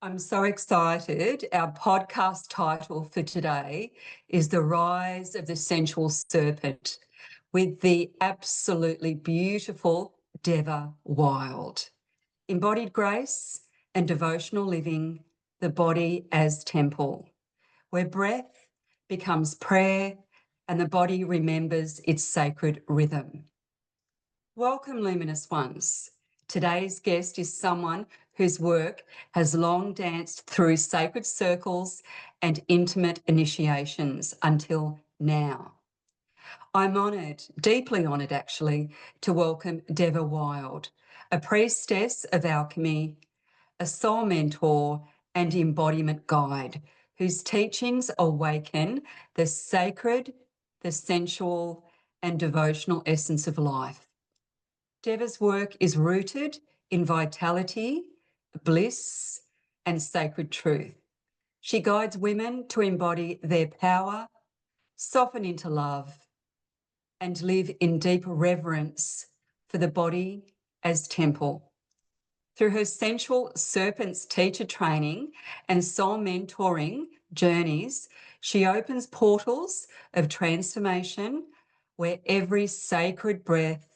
I'm so excited. Our podcast title for today is The Rise of the Sensual Serpent with the absolutely beautiful Deva Wild. Embodied grace and devotional living, the body as temple, where breath becomes prayer and the body remembers its sacred rhythm. Welcome, Luminous Ones. Today's guest is someone whose work has long danced through sacred circles and intimate initiations until now. I'm honoured, deeply honoured actually, to welcome Deva Wild, a priestess of alchemy, a soul mentor and embodiment guide whose teachings awaken the sacred, the sensual and devotional essence of life. Deva's work is rooted in vitality, bliss, and sacred truth. She guides women to embody their power, soften into love, and live in deep reverence for the body as temple. Through her Sensual Serpents Teacher Training and soul mentoring journeys, she opens portals of transformation where every sacred breath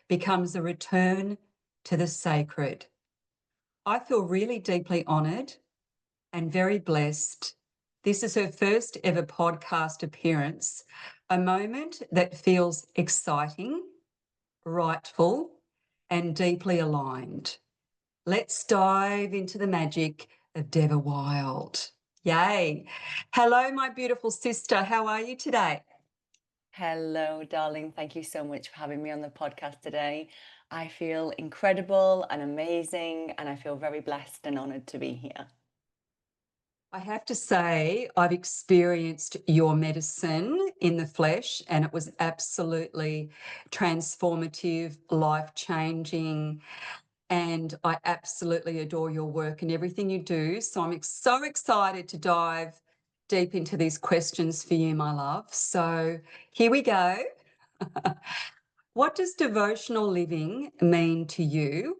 becomes a return to the sacred. I feel really deeply honoured and very blessed. This is her first ever podcast appearance, a moment that feels exciting, rightful, and deeply aligned. Let's dive into the magic of Deva Wild. Yay. Hello, my beautiful sister. How are you today? Hello, darling. Thank you so much for having me on the podcast today. I feel incredible and amazing, and I feel very blessed and honoured to be here. I have to say, I've experienced your medicine in the flesh, and it was absolutely transformative, life-changing, and I absolutely adore your work and everything you do. So I'm so excited to dive deep into these questions for you, my love. So here we go. What does devotional living mean to you,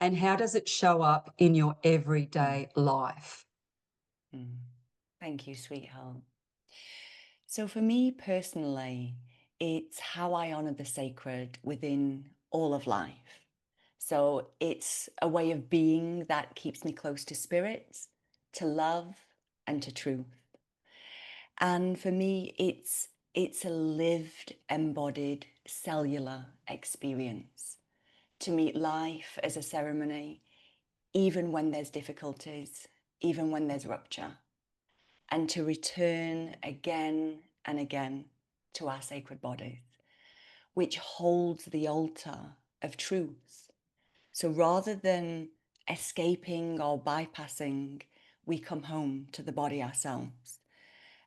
and how does it show up in your everyday life? Thank you, sweetheart. So for me personally, it's how I honour the sacred within all of life. So it's a way of being that keeps me close to spirit, to love, and to truth. And for me, it's a lived, embodied, cellular experience to meet life as a ceremony, even when there's difficulties, even when there's rupture, and to return again and again to our sacred bodies, which holds the altar of truth. So rather than escaping or bypassing, we come home to the body ourselves.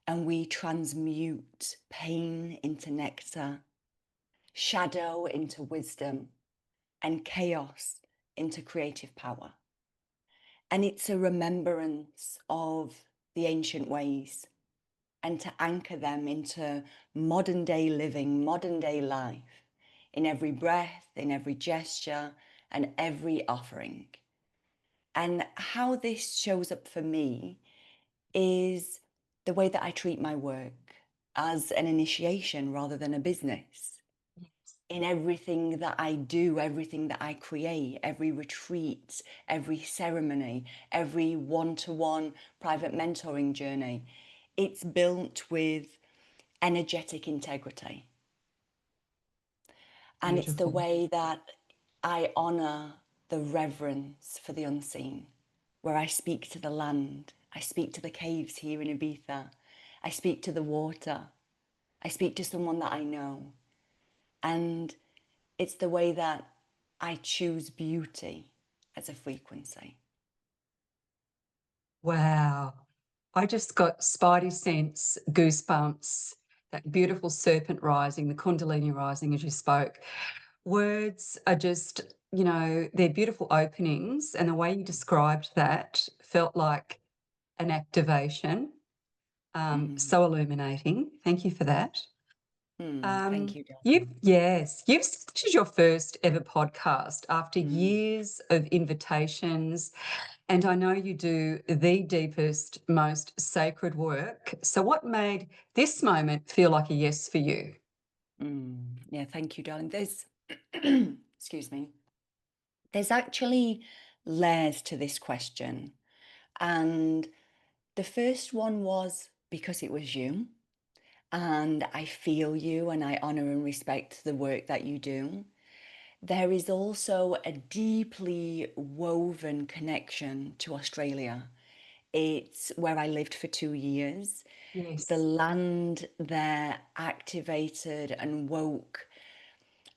And we transmute pain into nectar, shadow into wisdom, and chaos into creative power. And it's a remembrance of the ancient ways and to anchor them into modern day living, modern day life, in every breath, in every gesture, and every offering. And how this shows up for me is the way that I treat my work as an initiation rather than a business. In everything that I do, everything that I create, every retreat, every ceremony, every one-to-one private mentoring journey, it's built with energetic integrity. And it's the Beautiful. way that I honour the reverence for the unseen, where I speak to the land, I speak to the caves here in Ibiza, I speak to the water, I speak to someone that I know. And it's the way that I choose beauty as a frequency. Wow. I just got spidey sense, goosebumps, that beautiful serpent rising, the Kundalini rising as you spoke. Words are just, they're beautiful openings. And the way you described that felt like an activation. So illuminating. Thank you for that. Thank you, You've darling. yes, you've this is your first ever podcast after years of invitations And I know you do the deepest, most sacred work. So, what made this moment feel like a yes for you? Yeah, thank you, darling. There's, excuse me, there's actually layers to this question. And the first one was because it was you. And I feel you and I honor and respect the work that you do. There is also a deeply woven connection to Australia. It's where I lived for 2 years. The Yes. land there activated and woke,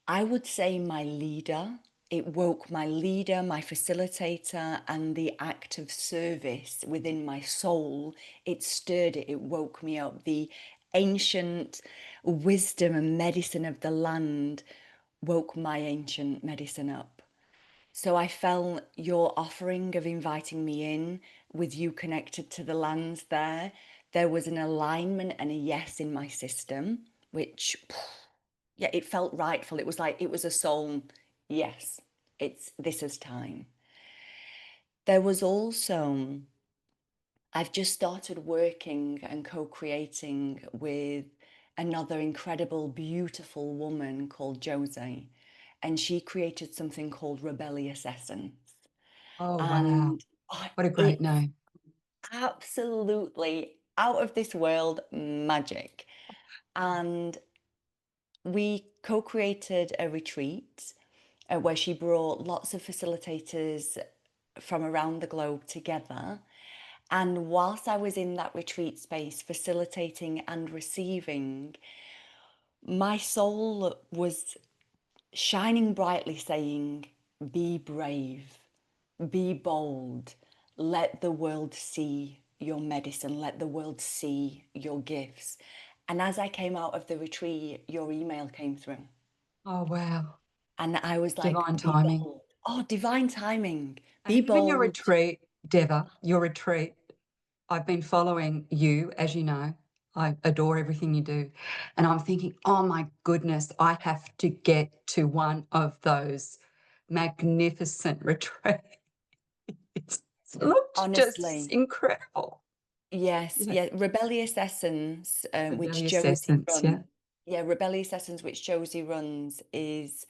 I would say, my leader. It woke my leader, my facilitator, and the act of service within my soul. It stirred it, it woke me up. The ancient wisdom and medicine of the land woke my ancient medicine up. So I felt your offering of inviting me in with you connected to the lands there. There was an alignment and a yes in my system, which, yeah, it felt rightful. It was like, it was a soul, yes, this is time. There was also, I've just started working and co-creating with another incredible, beautiful woman called Josie. And she created something called Rebellious Essence. Oh, wow. And What a great it's name. absolutely out of this world magic. And we co-created a retreat where she brought lots of facilitators from around the globe together. And whilst I was in that retreat space, facilitating and receiving, my soul was shining brightly, saying, be brave, be bold, let the world see your medicine, let the world see your gifts. And as I came out of the retreat, your email came through. Oh, wow. And I was like, Divine be timing. bold. Oh, divine timing. And Be even your bold. retreat, Deva, your retreat, I've been following you, as you know. I adore everything you do. And I'm thinking, oh my goodness, I have to get to one of those magnificent retreats. It looked just Honestly, incredible. yes, Yeah. yeah. Rebellious Essence, which Rebellious Josie essence. Yeah. runs. Yeah, Rebellious Essence, which Josie runs, is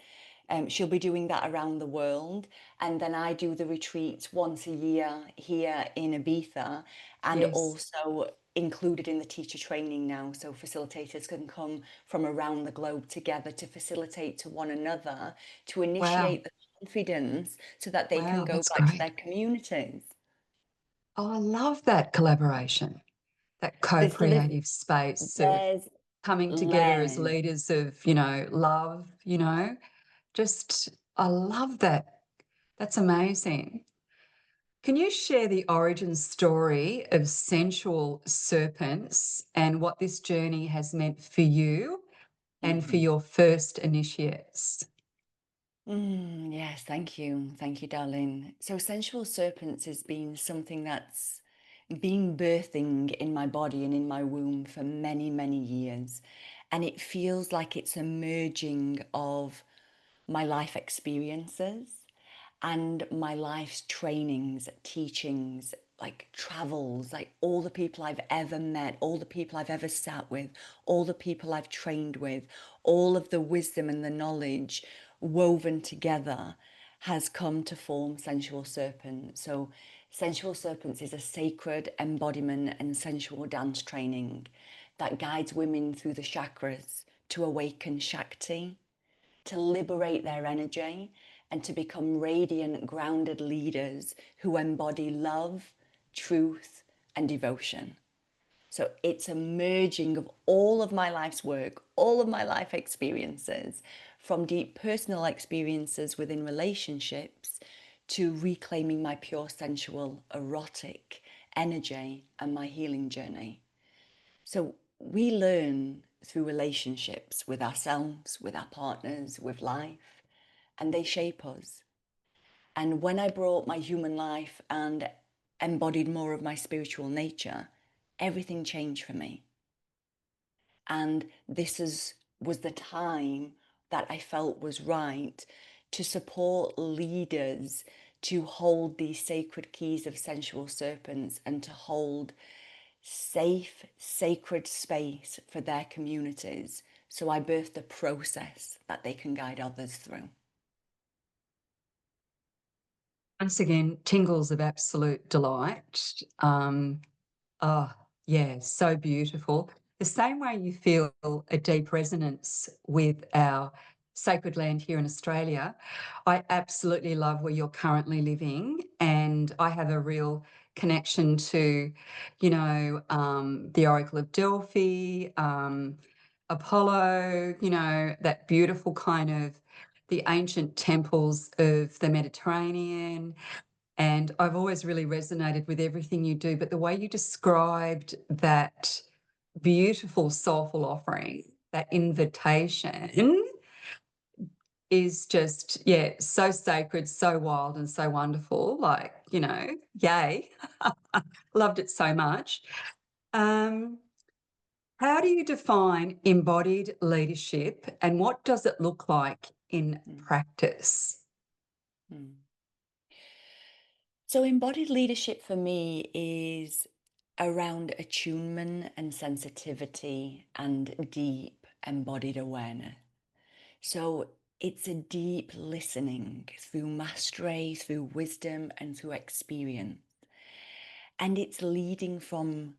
she'll be doing that around the world. And then I do the retreats once a year here in Ibiza, and Yes. also included in the teacher training now. So facilitators can come from around the globe together to facilitate to one another, to Wow. initiate the confidence so that they can Wow. go That's back to their great. communities. Oh, I love that collaboration, that There's, li- co-creative space of there's coming together as layers. leaders of, love, just I love that. That's amazing. Can you share the origin story of Sensual Serpents and what this journey has meant for you and for Mhm. your first initiates? Yes, thank you. Thank you, darling. So, Sensual Serpents has been something that's been birthing in my body and in my womb for many, many years. And it feels like it's a merging of my life experiences and my life's trainings, teachings, like travels, like all the people I've ever met, all the people I've ever sat with, all the people I've trained with, all of the wisdom and the knowledge woven together has come to form Sensual Serpent. So, Sensual Serpents is a sacred embodiment and sensual dance training that guides women through the chakras to awaken Shakti, to liberate their energy, and to become radiant, grounded leaders who embody love, truth, and devotion. So it's a merging of all of my life's work, all of my life experiences, from deep personal experiences within relationships to reclaiming my pure sensual, erotic energy and my healing journey. So we learn through relationships with ourselves, with our partners, with life, and they shape us. And when I brought my human life and embodied more of my spiritual nature, everything changed for me. And was the time that I felt was right to support leaders to hold these sacred keys of sensual serpents and to hold safe, sacred space for their communities. So I birthed a process that they can guide others through. Once again, tingles of absolute delight. Oh, yeah, so beautiful. The same way you feel a deep resonance with our sacred land here in Australia, I absolutely love where you're currently living. And I have a real connection to, the Oracle of Delphi, Apollo, that beautiful kind of the ancient temples of the Mediterranean. And I've always really resonated with everything you do. But the way you described that beautiful soulful offering, that invitation is just, yeah, so sacred, so wild, and so wonderful. Like, yay. Loved it so much. Um, how do you define embodied leadership and what does it look like in Mm. practice? Mm. So embodied leadership for me is around attunement and sensitivity and deep embodied awareness. So it's a deep listening through mastery, through wisdom, and through experience. And it's leading from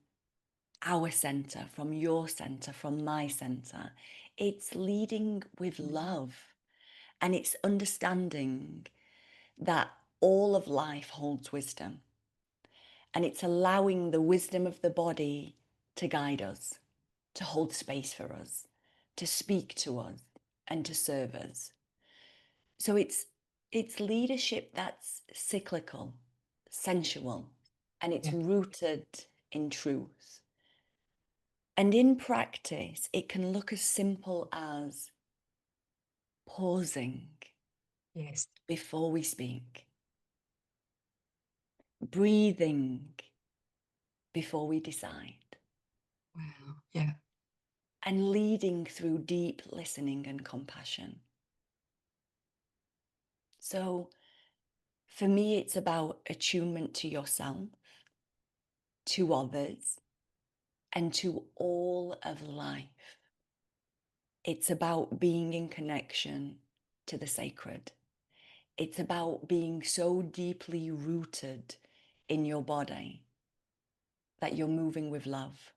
our center, from your center, from my center. It's leading with love. And it's understanding that all of life holds wisdom. And it's allowing the wisdom of the body to guide us, to hold space for us, to speak to us, and to serve us. So it's leadership that's cyclical, sensual, and it's Yeah. rooted in truth. And in practice, it can look as simple as pausing Yes. before we speak, breathing before we decide, Wow. Yeah. and leading through deep listening and compassion. So for me, it's about attunement to yourself, to others, and to all of life. It's about being in connection to the sacred. It's about being so deeply rooted in your body that you're moving with love.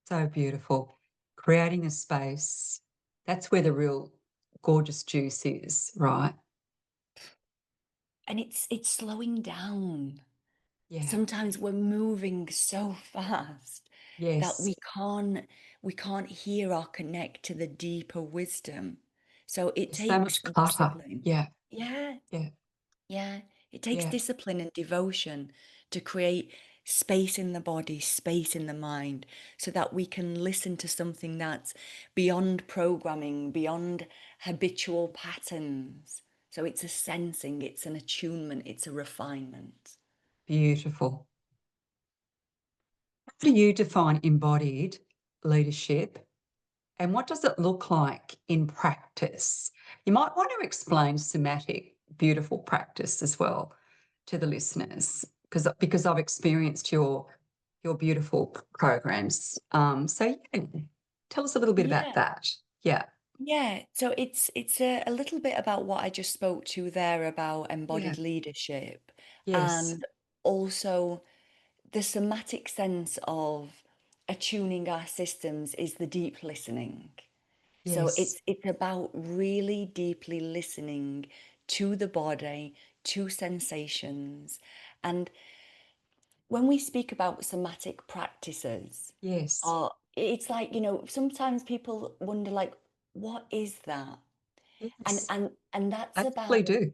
So beautiful. Creating a space. That's where the real gorgeous juice is, right? And it's slowing down. Yeah. Sometimes we're moving so fast that Yes. we can't hear or connect to the deeper wisdom. So it There's so takes much clutter. discipline. Yeah. Yeah, Yeah. yeah. It takes Yeah. discipline and devotion to create space in the body, space in the mind, so that we can listen to something that's beyond programming, beyond habitual patterns. So it's a sensing, it's an attunement, it's a refinement. Beautiful. How do you define embodied leadership and what does it look like in practice? You might want to explain somatic, beautiful practice as well to the listeners because I've experienced your beautiful programs. So yeah, tell us a little bit about Yeah. that. Yeah. Yeah, so it's a little bit about what I just spoke to there about Yeah. embodied leadership, Yes. and also the somatic sense of attuning our systems is the deep listening. So Yes. it's about really deeply listening to the body, to sensations. And when we speak about somatic practices, Yes. it's like, sometimes people wonder like, what is that? And Yes. and and that's I about, probably do.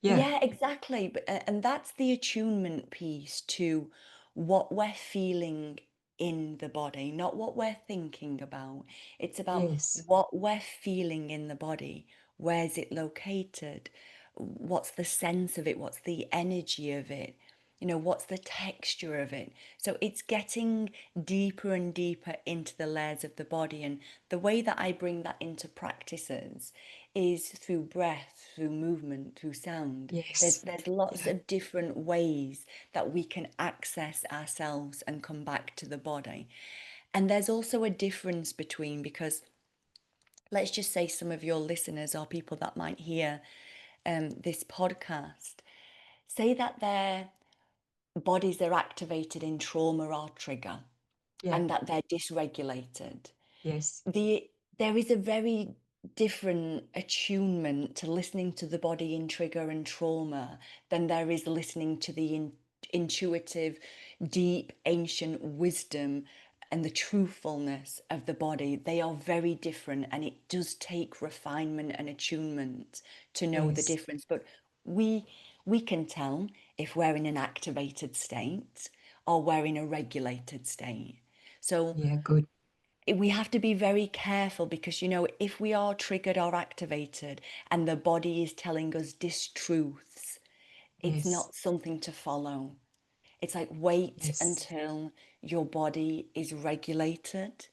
Yeah. yeah, exactly. But and that's the attunement piece to what we're feeling in the body, not what we're thinking about. It's about Yes. what we're feeling in the body. Where's it located? What's the sense of it? What's the energy of it? What's the texture of it? So it's getting deeper and deeper into the layers of the body. And the way that I bring that into practices is through breath, through movement, through sound. Yes. There's lots Yeah. of different ways that we can access ourselves and come back to the body. And there's also a difference between, because let's just say some of your listeners or people that might hear this podcast, say that their bodies are activated in trauma or trigger Yeah. and that they're dysregulated. Yes. the there is a very different attunement to listening to the body in trigger and trauma than there is listening to the intuitive, deep, ancient wisdom and the truthfulness of the body. They are very different, and it does take refinement and attunement to know the Yes. difference. But we we can tell if we're in an activated state or we're in a regulated state. So Yeah. Good. we have to be very careful, because if we are triggered or activated and the body is telling us distruths, it's Yes. not something to follow. It's like, wait Yes. until your body is regulated,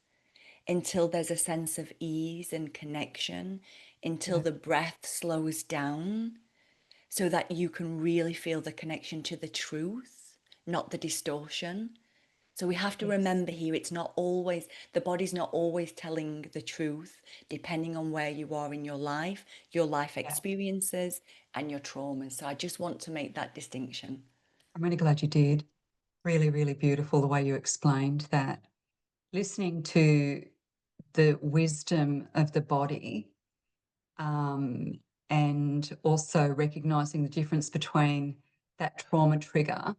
until there's a sense of ease and connection, until Yeah. the breath slows down, so that you can really feel the connection to the truth, not the distortion. So we have to Yes. remember here, it's not always, the body's not always telling the truth, depending on where you are in your life Yeah. experiences, and your traumas. So I just want to make that distinction. I'm really glad you did. Really, really beautiful the way you explained that. Listening to the wisdom of the body, um, and also recognizing the difference between that trauma trigger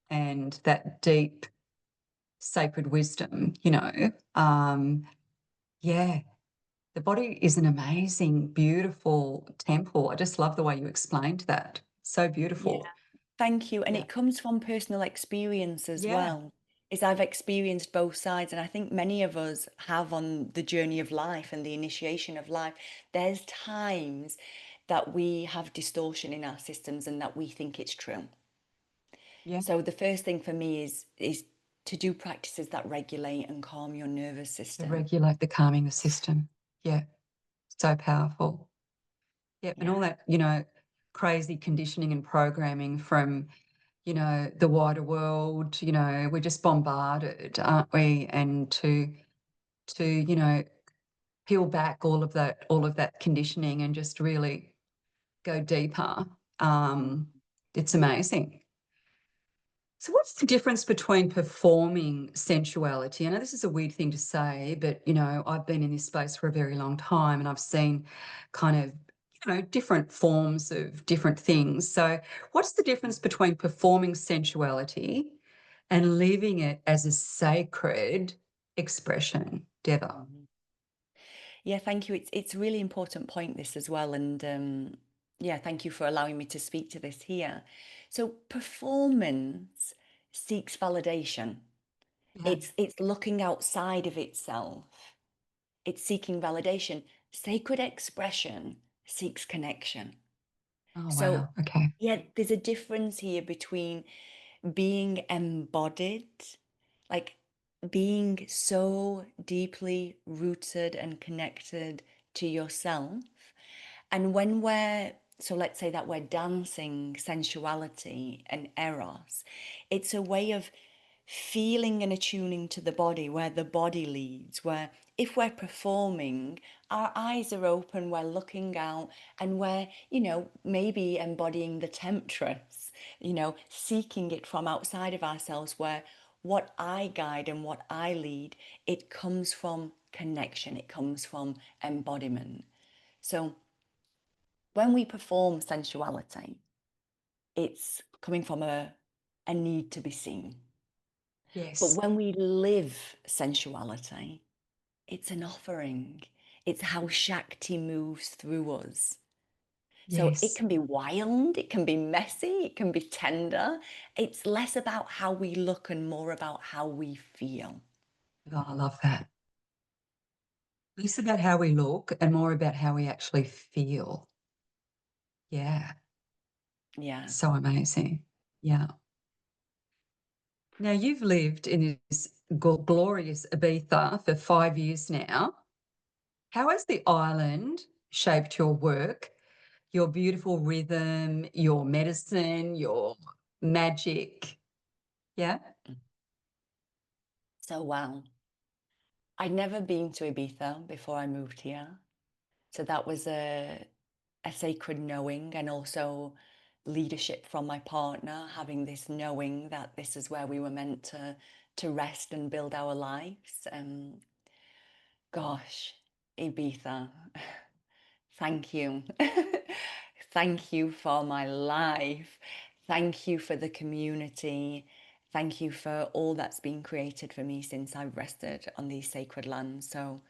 and that deep sacred wisdom, yeah, the body is an amazing, beautiful temple. I just love the way you explained that. So Yeah. beautiful. Thank you. And Yeah. it comes from personal experience as Yeah. well. Is I've experienced both sides, and I think many of us have on the journey of life and the initiation of life. There's times that we have distortion in our systems and that we think it's true. Yeah. So the first thing for me is to do practices that regulate and calm your nervous To system. regulate the calming the system. Yeah. So powerful. Yep. And Yeah. all that, crazy conditioning and programming from, the wider world, we're just bombarded, aren't we? And to, peel back all of that conditioning and just really go deeper. Um, it's amazing. So what's the difference between performing sensuality? I know this is a weird thing to say, but I've been in this space for a very long time and I've seen kind of, different forms of different things. So what's the difference between performing sensuality and living it as a sacred expression, Deva? Mhm. Yeah, thank you. It's a really important point, this as well. And yeah, thank you for allowing me to speak to this here. So performance seeks validation. Yeah. It's looking outside of itself. It's seeking validation. Sacred expression seeks connection. Oh, So wow. Okay. yeah, there's a difference here between being embodied, like being so deeply rooted and connected to yourself. And when so let's say that we're dancing sensuality and eros, it's a way of feeling and attuning to the body, where the body leads, where if we're performing, our eyes are open, we're looking out, and we're, maybe embodying the temptress, seeking it from outside of ourselves, where what I guide and what I lead, it comes from connection, it comes from embodiment. So when we perform sensuality, it's coming from a need to be seen. But Yes. when we live sensuality, it's an offering. It's how Shakti moves through us. So it Yes. can be wild, it can be messy, it can be tender. It's less about how we look and more about how we feel. Oh, I love that. Less about how we look and more about how we actually feel. Yeah. Yeah. So amazing. Yeah. Now, you've lived in this glorious Ibiza for 5 years now. How has the island shaped your work, your beautiful rhythm, your medicine, your magic. Yeah? So, wow. I'd never been to Ibiza before I moved here. So that was a sacred knowing, and also leadership from my partner, having this knowing that this is where we were meant to rest and build our lives. Gosh, Ibiza, thank you. Thank you for my life. Thank you for the community. Thank you for all that's been created for me since I've rested on these sacred lands. So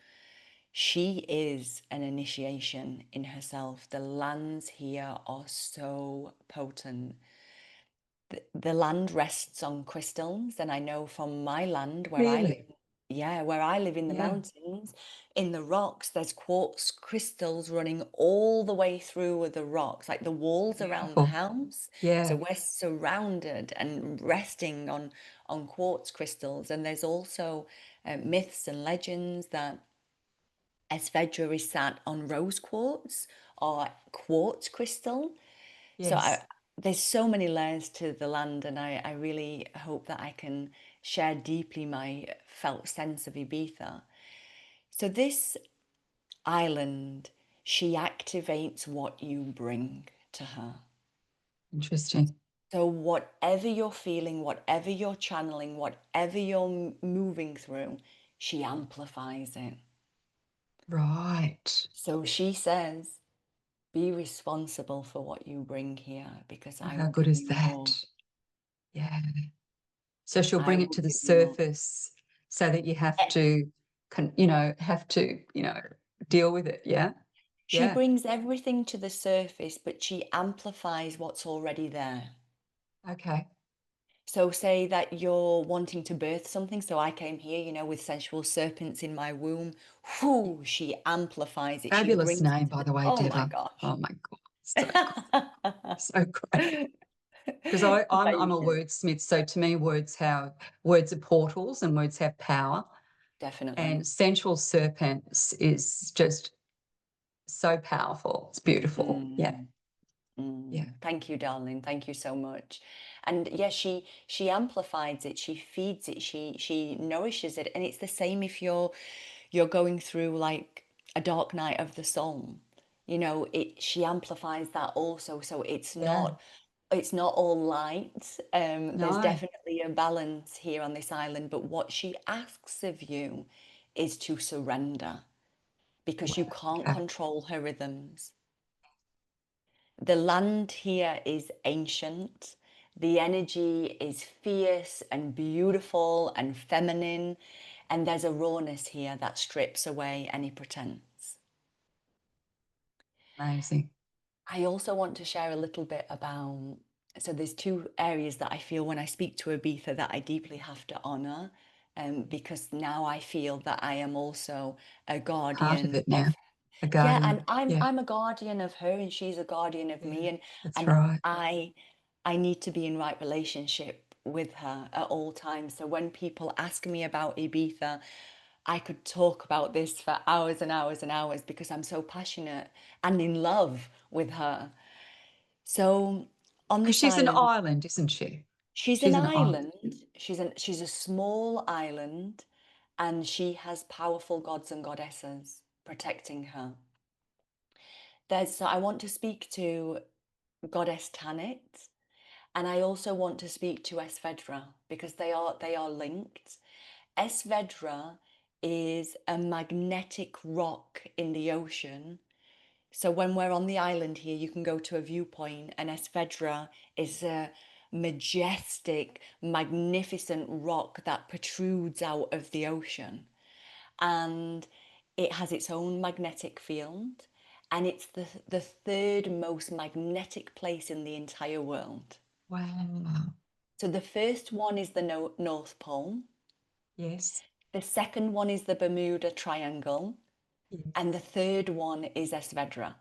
she is an initiation in herself. The lands here are so potent. The land rests on crystals, and I know from my land where I live, Really? where I live in the Yeah. mountains, in the rocks, there's quartz crystals running all the way through the rocks, like the walls around the Beautiful. house. So Yeah. we're surrounded and resting on quartz crystals. And there's also myths and legends that Esvedra is sat on rose quartz or quartz crystal. So Yes. there's so many layers to the land, and I really hope that I can share deeply my felt sense of Ibiza. So this island, she activates what you bring to her. Interesting. So whatever you're feeling, whatever you're channeling, whatever you're moving through, she amplifies it. Right. So she says, be responsible for what you bring here, because Oh, I how will good give is you more. that? Yeah. So she'll I bring it will to the give you more. surface so that you have to, deal with it. Yeah. She Yeah. brings everything to the surface, but she amplifies what's already there. Okay. So say that you're wanting to birth something. So I came here, with sensual serpents in my womb. Whoo, she amplifies it. She Fabulous brings name, it to by the, the way, oh my Deva. gosh. Oh my God. So good. So great. Because I'm Thank a you. wordsmith. So to me, words are portals and words have power. Definitely. And sensual serpents is just so powerful. It's beautiful. Yeah. Mm. Yeah. Thank you, darling. Thank you so much. And yes, she amplifies it, she feeds it, she nourishes it. And it's the same if you're going through like a dark night of the soul. She amplifies that also. So Yeah. it's not all light. There's No. definitely a balance here on this island, but what she asks of you is to surrender, because you Wow. can't Okay. control her rhythms. The land here is ancient. The energy is fierce and beautiful and feminine, and there's a rawness here that strips away any pretense. Amazing. I also want to share a little bit about, so there's two areas that I feel when I speak to Ibiza that I deeply have to honor, because now I feel that I am also a Part of guardian it of, now. A yeah, and guardian. Yeah. I'm a guardian of her, and she's a guardian of Yeah. me, and That's and right. I need to be in right relationship with her at all times. So when people ask me about Ibiza, I could talk about this for hours and hours and hours, because I'm so passionate and in love with her. So on Because this she's an island, island, isn't she? she's an She's an island. island. She's a small island, and she has powerful gods and goddesses protecting her. So I want to speak to Goddess Tanit, and I also want to speak to Esvedra, because they are linked. Esvedra is a magnetic rock in the ocean. So when we're on the island here, you can go to a viewpoint, and Esvedra is a majestic, magnificent rock that protrudes out of the ocean. And it has its own magnetic field, and it's the third most magnetic place in the entire world. Wow. So the first one is the North Pole. Yes. The second one is the Bermuda Triangle. Yes. And the third one is Esvedra.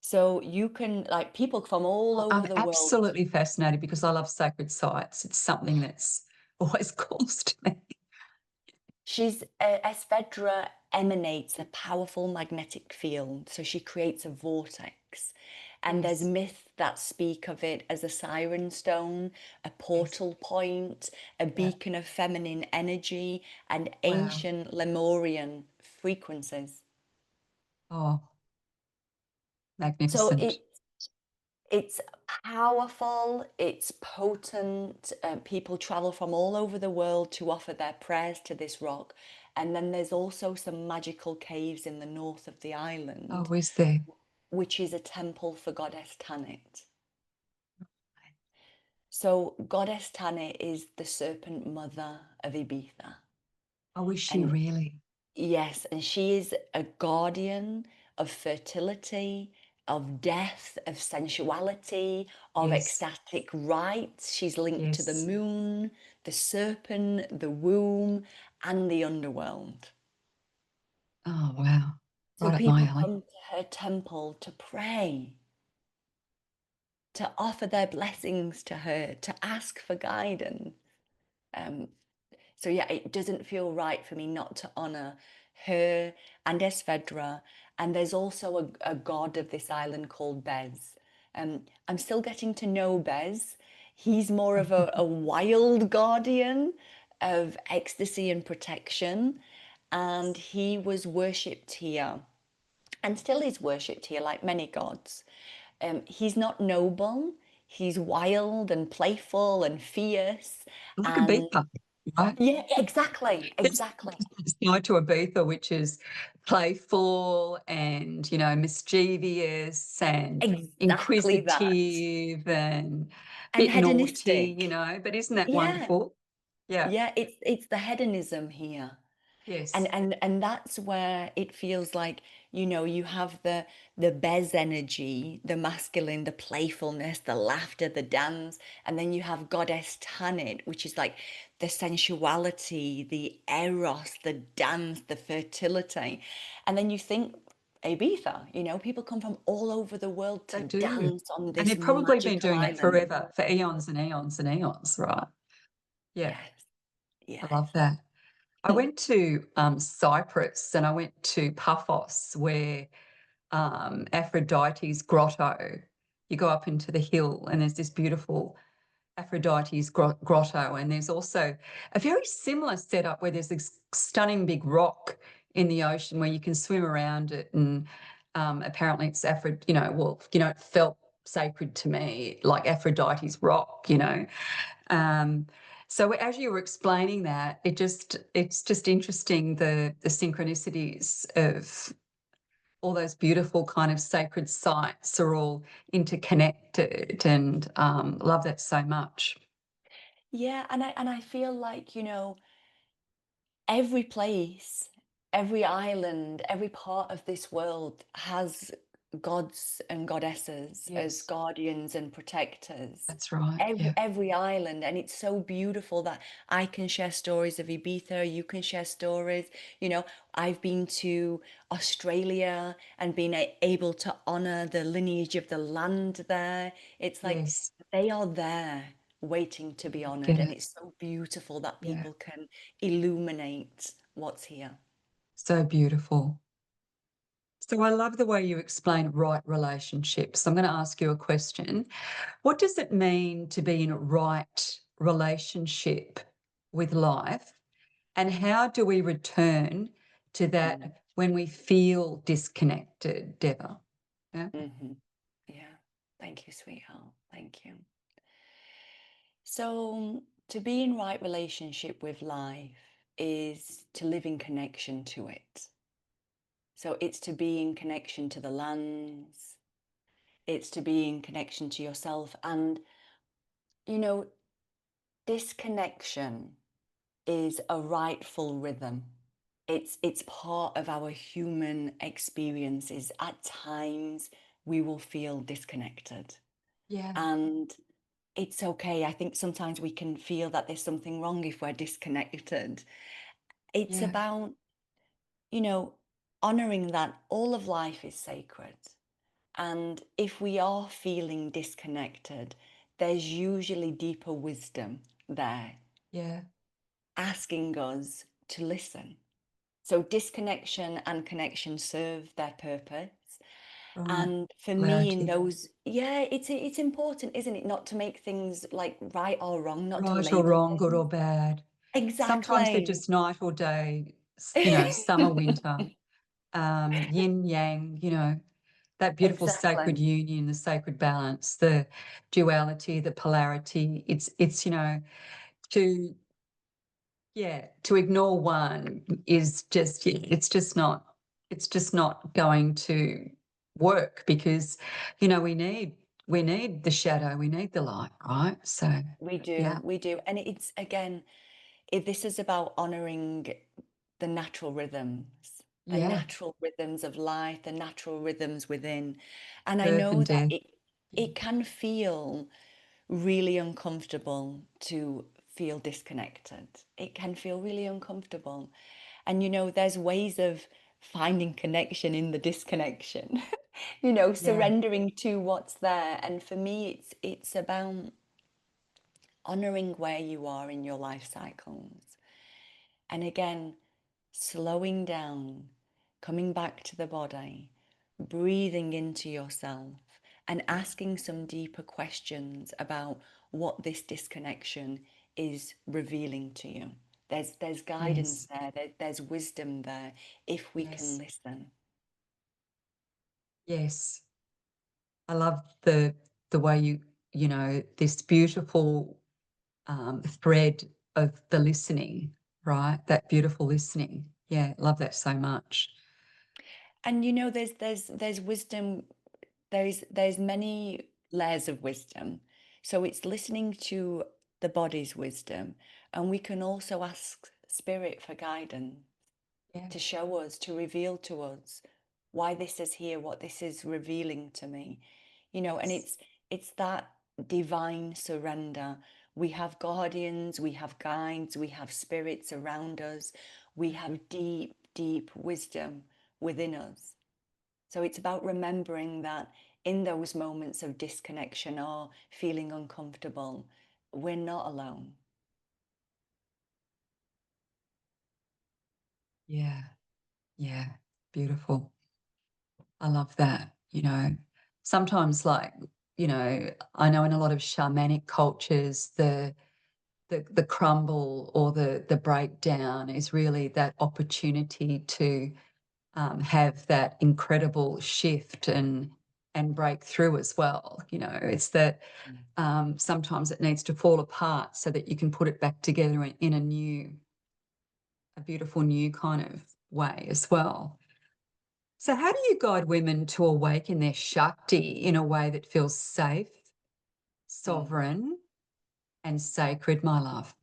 So you can, like, people from all Oh, I'm over the world. absolutely fascinated because I love sacred sites. It's something that's always calls to me. Esvedra emanates a powerful magnetic field, so she creates a vortex. And there's Yes. myths that speak of it as a siren stone, a Yes. portal point, a Yeah. beacon of feminine energy, and Wow. ancient Lemurian frequencies. Oh, So magnificent. it's powerful, it's potent. People travel from all over the world to offer their prayers to this rock. And then there's also some magical caves in the north of the island, Oh, is there? which is a temple for Goddess Tanit. So Goddess Tanit is the serpent mother of Ibiza. Oh, is she And really? yes, and she is a guardian of fertility, of death, of sensuality, of Yes. ecstatic rites. She's linked to the Yes. moon, the serpent, the womb, and the underworld. Oh, wow. So Right up my people alley. come to her temple to pray, to offer their blessings to her, to ask for guidance. Um, So yeah, it doesn't feel right for me not to honor her and Esvedra. And there's also a god of this island called Bez. I'm still getting to know Bez. He's more of a wild guardian of ecstasy and protection. And he was worshipped here and still is worshipped here like many gods. He's not noble. He's wild and playful and fierce. Like a And beeper, right? yeah, exactly, It's exactly, similar to a beeper, which is playful and, mischievous and exactly that. inquisitive and a And bit naughty, hedonistic. but isn't that Yeah, wonderful? Yeah. yeah, it's the hedonism here. Yes. And that's where it feels like, you have the Bez energy, the masculine, the playfulness, the laughter, the dance, and then you have Goddess Tanit, which is like the sensuality, the eros, the dance, the fertility. And then you think Ibiza, people come from all over the world They to do. dance on And this they've probably been magical doing that island. forever, for eons and eons and eons, right? Yeah, Yes, I yes. love that. I went to Cyprus and I went to Paphos, where Aphrodite's grotto. You go up into the hill and there's this beautiful Aphrodite's grotto, and there's also a very similar setup where there's this stunning big rock in the ocean where you can swim around it, and apparently it's it felt sacred to me, like Aphrodite's rock. Um, so as you were explaining that, it's just interesting, the synchronicities of all those beautiful kind of sacred sites are all interconnected, and love that so much. Yeah, and I feel like, every place, every island, every part of this world has gods and goddesses as Yes, guardians and protectors. that's right. Every Yeah. every island, and it's so beautiful that I can share stories of Ibiza, you can share stories. You know, I've been to Australia and been able to honor the lineage of the land there. It's like Yes. they are there waiting to be I honored, get and it. it's so beautiful that Yeah. people can illuminate what's here. So beautiful. So I love the way you explain right relationships. I'm going to ask you a question. What does it mean to be in a right relationship with life? And how do we return to Mm, that when we feel disconnected, Deva? Yeah. hmm. Yeah. Thank you, sweetheart. Thank you. So, to be in right relationship with life is to live in connection to it. So, it's to be in connection to the lands, it's to be in connection to yourself. And, you know, this connection is a rightful rhythm. It's part of our human experiences. At times, we will feel disconnected. Yeah. And it's okay. I think sometimes we can feel that there's something wrong if we're disconnected. It's Yeah. about, you know, honoring that all of life is sacred. And if we are feeling disconnected, there's usually deeper wisdom there Yeah. asking us to listen. So disconnection and connection serve their purpose. Right. And for me, in Clarity. those, yeah, it's important, isn't it, not to make things like right or wrong, not to Right or label wrong, good or things. bad. Sometimes they're Exactly. just night or day, summer, winter, yin, yang, that beautiful sacred Exactly. union, the sacred balance, the duality, the polarity. It's to to ignore one is just it's just not going to work because we need the shadow, we need the light, right? So We yeah, do, we do. And it's again, this is about honoring the yeah, natural rhythms of life, the natural rhythms within. And I birth know and that death. it can feel really uncomfortable to feel disconnected. It can feel really uncomfortable. And there's ways of finding connection in the disconnection. Yeah, Surrendering to what's there. And for me, it's about honoring where you are in your life cycles. And again, slowing down, coming back to the body, breathing into yourself, and asking some deeper questions about what this disconnection is revealing to you. There's guidance yes, there, there's wisdom there if we can yes, listen. yes. I love the way this beautiful thread of the listening, right? That beautiful listening. Yeah, love that so much. And there's wisdom, there's many layers of wisdom. So it's listening to the body's wisdom, and we can also ask spirit for guidance Yeah. to show us, to reveal to us why this is here, what this is revealing to me. And Yes. it's that divine surrender. We have guardians, we have guides, we have spirits around us, we have deep, deep wisdom within us. So it's about remembering that in those moments of disconnection or feeling uncomfortable, we're not alone. Yeah. Yeah. Beautiful. I love that. Sometimes I know in a lot of shamanic cultures, the crumble or the breakdown is really that opportunity to have that incredible shift and break through as well. It's that Mm. sometimes it needs to fall apart so that you can put it back together in a beautiful new kind of way as well. So, how do you guide women to awaken their Shakti in a way that feels safe, Mm. sovereign, and sacred, my love?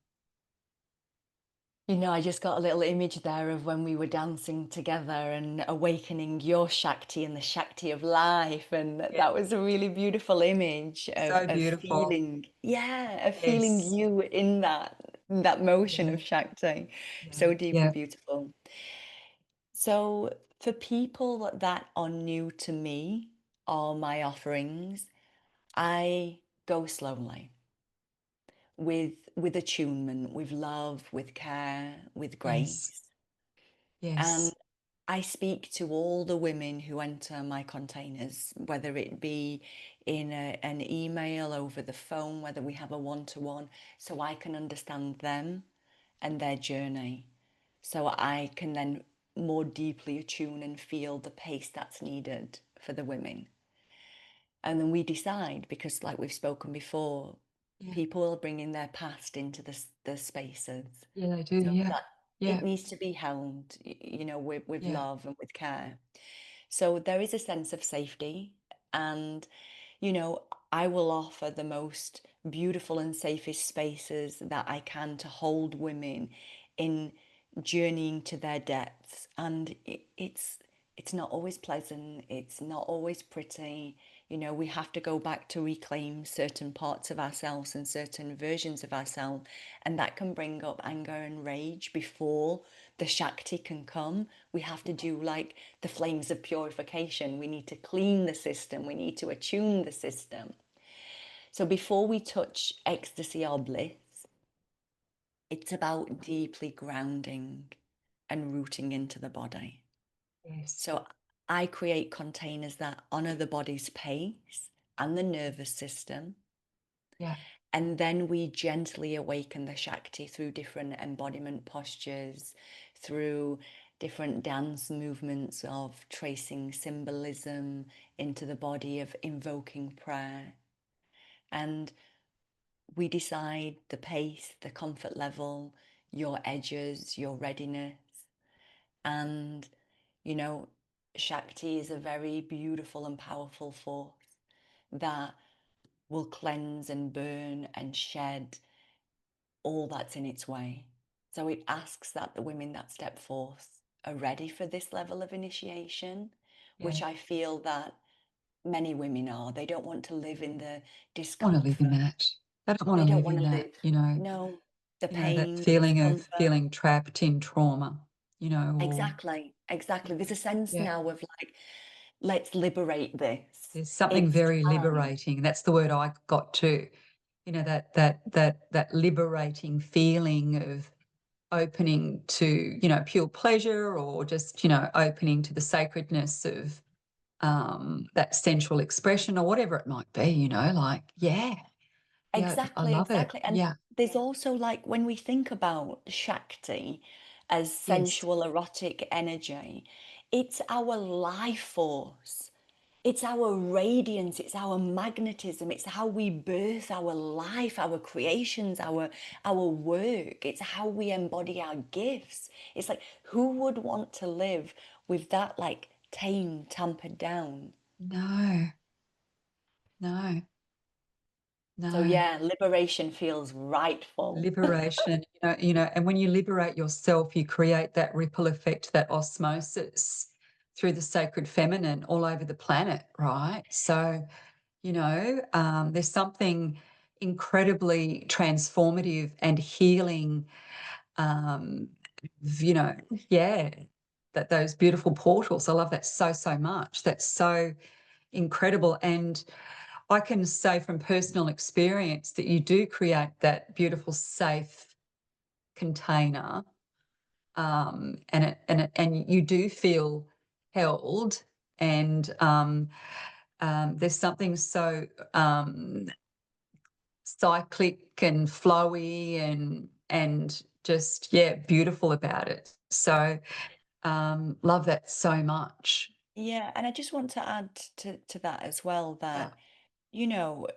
I just got a little image there of when we were dancing together and awakening your Shakti and the Shakti of life. And Yeah. that was a really beautiful image of, So of beautiful. feeling, yeah, of feeling Yes. you in that motion Yeah. of Shakti. Yeah. So deep and Yeah. beautiful. So for people that are new to me or my offerings, I go slowly with attunement, with love, with care, with Yes. grace. And Yes. I speak to all the women who enter my containers, whether it be in an email, over the phone, whether we have a one-to-one, so I can understand them and their journey. So I can then more deeply attune and feel the pace that's needed for the women. And then we decide, because like we've spoken before, Yeah. people will bring in their past into the spaces. Yeah, they do. So Yeah. that it Yeah. needs to be held, with Yeah. love and with care. So there is a sense of safety. And, you know, I will offer the most beautiful and safest spaces that I can to hold women in journeying to their depths. And it's not always pleasant. It's not always pretty. We have to go back to reclaim certain parts of ourselves and certain versions of ourselves. And that can bring up anger and rage before the Shakti can come. We have to do like the flames of purification. We need to clean the system. We need to attune the system. So before we touch ecstasy or bliss, It's about deeply grounding and rooting into the body. Yes. So I create containers that honor the body's pace and the nervous system. Yeah. And then we gently awaken the Shakti through different embodiment postures, through different dance movements of tracing symbolism into the body, of invoking prayer. And we decide the pace, the comfort level, your edges, your readiness. And, you know, Shakti is a very beautiful and powerful force that will cleanse and burn and shed all that's in its way. So it asks that the women that step forth are ready for this level of initiation, Yeah. which I feel that many women are. They don't want to live in the Want to live in discomfort. that. They don't want They to don't live want in to that, live, no, the that pain, the feeling of discomfort. feeling trapped in trauma, or Exactly, exactly. There's a sense yeah. now of like, let's liberate this. There's something It's very time. liberating. That's the word I got too. That liberating feeling of opening to, pure pleasure, or just, opening to the sacredness of that sensual expression, or whatever it might be, yeah, I Exactly, love it. exactly. And Yeah. there's also like when we think about Shakti as Yes. sensual, erotic energy, it's our life force. It's our radiance, it's our magnetism, it's how we birth our life, our creations, our work. It's how we embody our gifts. It's like who would want to live with that like tame, tampered down? No, no, So no. yeah, liberation feels rightful. Liberation, and when you liberate yourself, you create that ripple effect, that osmosis through the sacred feminine all over the planet, right? So, there's something incredibly transformative and healing, um, you know, yeah, that those beautiful portals. I love that so, so much. That's so incredible. And I can say from personal experience that you do create that beautiful, safe container, and you do feel held, and there's something so cyclic and flowy and just, yeah, beautiful about it. So love that so much. Yeah, and I just want to add to that as well Yeah, that, you know,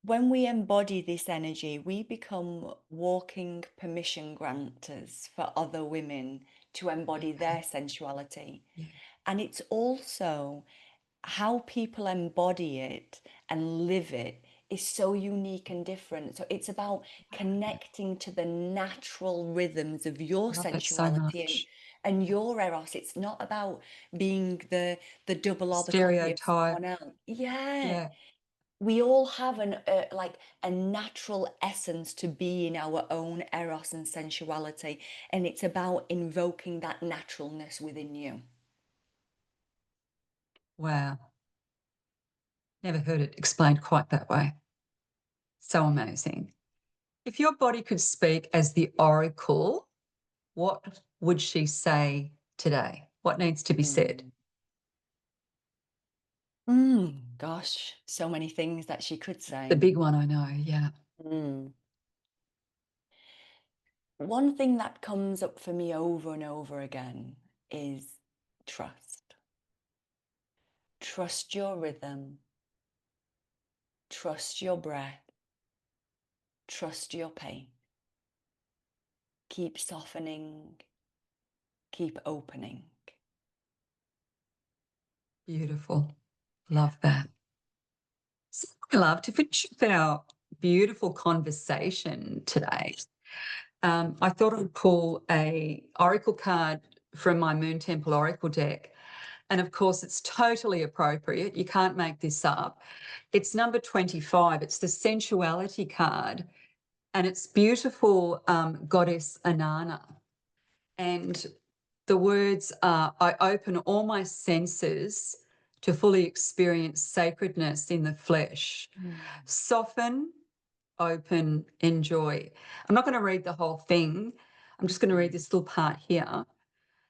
when we embody this energy, we become walking permission granters for other women to embody yeah, their sensuality. yeah. And it's also how people embody it and live it is so unique and different. So it's about connecting to the natural rhythms of your Love that so sensuality much. and your eros. It's not about being the double or the copy of Stereotype. someone else. Yeah. Yeah. We all have an like a natural essence to be in our own eros and sensuality, and it's about invoking that naturalness within you. Wow. Never heard it explained quite that way. So amazing. If your body could speak as the oracle, what would she say today? What needs to be said? Mm. Gosh, so many things that she could The say. big one, I know. Yeah. Mm. One thing that comes up for me over and over again is trust. Trust your rhythm, trust your breath, trust your pain. Keep softening, keep opening. Beautiful. Yeah. Love that. So, love, to finish up our beautiful conversation today, I thought I'd pull a oracle card from my Moon Temple Oracle deck. And of course, it's totally appropriate. You can't make this up. It's number 25. It's the sensuality card. And it's beautiful, goddess Anana. And the words are, I open all my senses to fully experience sacredness in the flesh. Mm. Soften, open, enjoy. I'm not going to read the whole thing. I'm just going to read this little part here.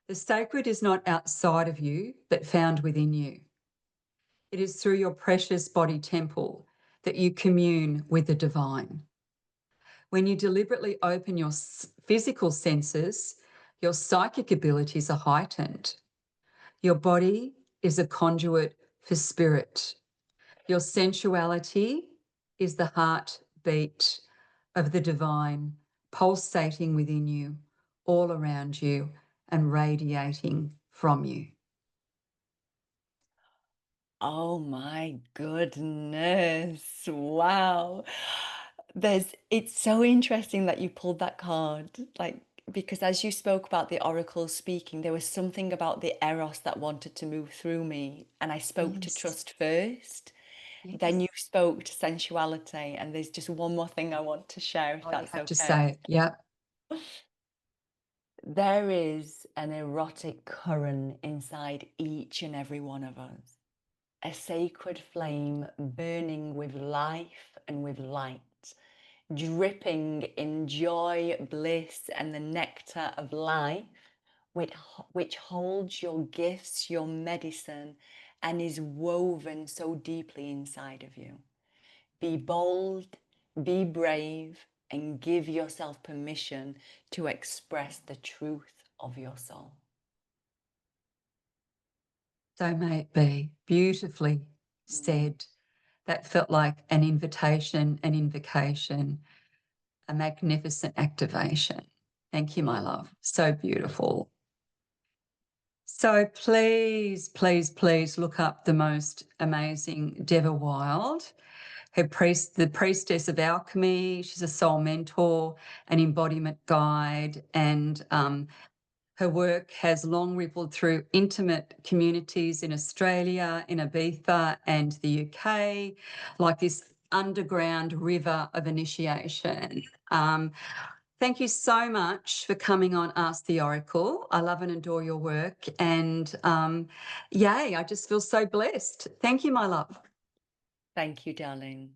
The sacred is not outside of you, but found within you. It is through your precious body temple that you commune with the divine. When you deliberately open your physical senses, your psychic abilities are heightened. Your body is a conduit for spirit. Your sensuality is the heartbeat of the divine, pulsating within you, all around you, and radiating from you. Oh my goodness. Wow. It's so interesting that you pulled that card. Like, because as you spoke about the oracle speaking, there was something about the eros that wanted to move through me. And I spoke to Yes. trust first. Then Yes. you spoke to sensuality. And there's just one more thing I want to share, if Oh, you that's have to okay. say it. Yeah. There is an erotic current inside each and every one of us. A sacred flame burning with life and with light, dripping in joy, bliss, and the nectar of life, which holds your gifts, your medicine, and is woven so deeply inside of you. Be bold, be brave, and give yourself permission to express the truth of your soul. So may it be. Beautifully said. That felt like an invitation, an invocation, a magnificent activation. Thank you, my love. So beautiful. So please, please, please look up the most amazing Deva Wild, the Priestess of Alchemy. She's a soul mentor, an embodiment guide, and her work has long rippled through intimate communities in Australia, in Ibiza and the UK, like this underground river of initiation. Thank you so much for coming on Ask the Oracle. I love and adore your work. And yay, I just feel so blessed. Thank you, my love. Thank you, darling.